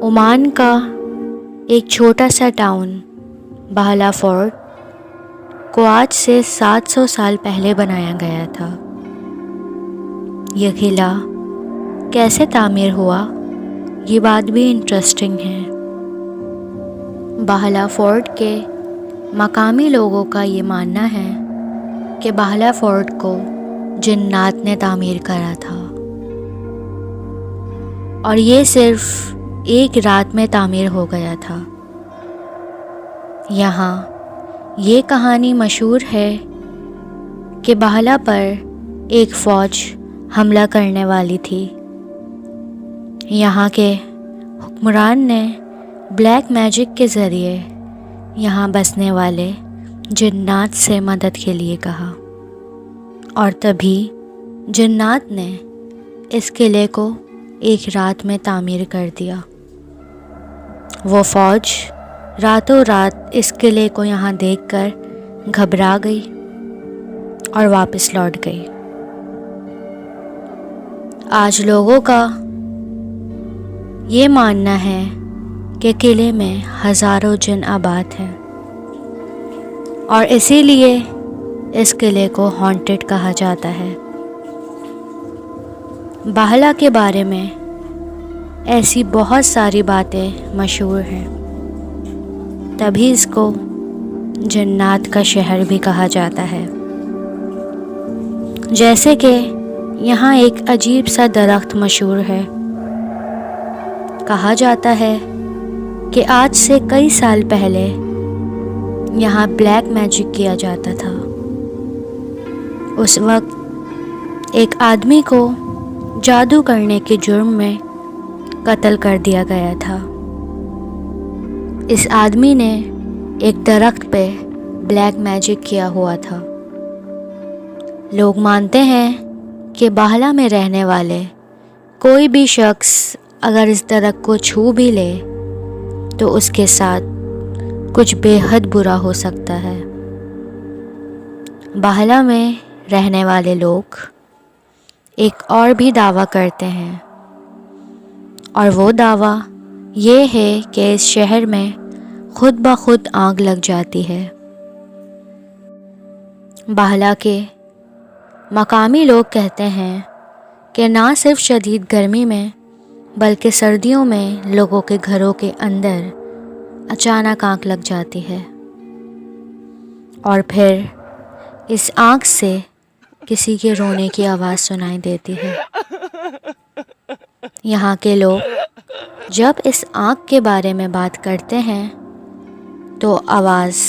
Oman का एक छोटा सा टाउन बाहला फोर्ट को आज से 700 साल पहले बनाया गया था। यह किला कैसे तामीर हुआ, ये बात भी इंटरेस्टिंग है। बाहला फोर्ट के मकामी लोगों का ये मानना है कि बाहला फोर्ट को जिन्नात ने तामीर करा था और ये सिर्फ एक रात में तामीर हो गया था। यहाँ ये कहानी मशहूर है कि बाहला पर एक फ़ौज हमला करने वाली थी। यहाँ के हुक्मरान ने ब्लैक मैजिक के ज़रिए यहाँ बसने वाले जिन्नात से मदद के लिए कहा और तभी जिन्नात ने इस किले को एक रात में तामीर कर दिया। वो फ़ौज रातों रात इस किले को यहाँ देखकर घबरा गई और वापस लौट गई। आज लोगों का ये मानना है कि किले में हज़ारों जिन आबाद हैं और इसीलिए इस किले को हॉन्टेड कहा जाता है। बाहला के बारे में ऐसी बहुत सारी बातें मशहूर हैं, तभी इसको जिन्नात का शहर भी कहा जाता है। जैसे कि यहाँ एक अजीब सा दरख्त मशहूर है। कहा जाता है कि आज से कई साल पहले यहाँ ब्लैक मैजिक किया जाता था। उस वक्त एक आदमी को जादू करने के जुर्म में कत्ल कर दिया गया था। इस आदमी ने एक दरख्त पे ब्लैक मैजिक किया हुआ था। लोग मानते हैं कि बाहला में रहने वाले कोई भी शख्स अगर इस दरख्त को छू भी ले तो उसके साथ कुछ बेहद बुरा हो सकता है। बाहला में रहने वाले लोग एक और भी दावा करते हैं और वो दावा ये है कि इस शहर में खुद ब खुद आग लग जाती है। बाहला के मकामी लोग कहते हैं कि ना सिर्फ शदीद गर्मी में बल्कि सर्दियों में लोगों के घरों के अंदर अचानक आग लग जाती है और फिर इस आग से किसी के रोने की आवाज़ सुनाई देती है। यहाँ के लोग जब इस आग के बारे में बात करते हैं तो आवाज़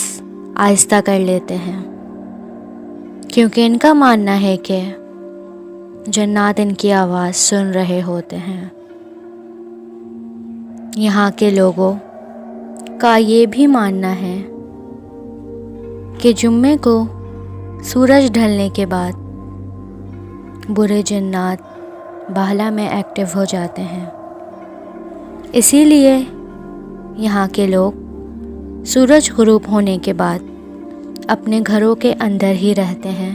आहिस्ता कर लेते हैं, क्योंकि इनका मानना है कि जन्नात इनकी आवाज़ सुन रहे होते हैं। यहाँ के लोगों का ये भी मानना है कि जुम्मे को सूरज ढलने के बाद बुरे जिन्नात बाहला में एक्टिव हो जाते हैं। इसीलिए यहाँ के लोग सूरज गुरूब होने के बाद अपने घरों के अंदर ही रहते हैं।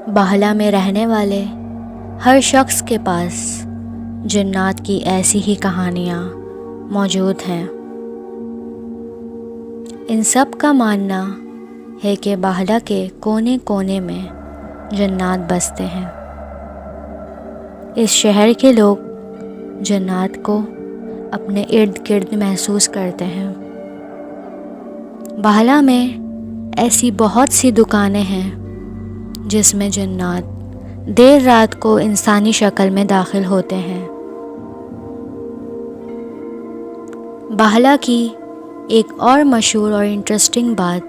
बाहला में रहने वाले हर शख्स के पास जिन्नात की ऐसी ही कहानियाँ मौजूद हैं। इन सब का मानना है कि बाहला के कोने कोने में जिन्नात बसते हैं। इस शहर के लोग जिन्नात को अपने इर्द गिर्द महसूस करते हैं। बाहला में ऐसी बहुत सी दुकानें हैं जिसमें जिन्नात देर रात को इंसानी शक्ल में दाखिल होते हैं। बाहला की एक और मशहूर और इंटरेस्टिंग बात,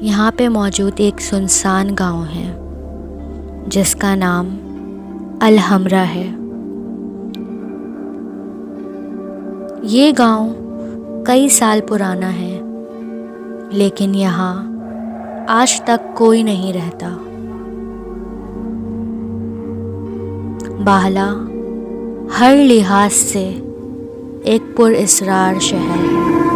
यहाँ पे मौजूद एक सुनसान गांव है जिसका नाम अल हमरा है। ये गांव कई साल पुराना है, लेकिन यहाँ आज तक कोई नहीं रहता। बाहला हर लिहाज से एक पुरअसरार शहर है।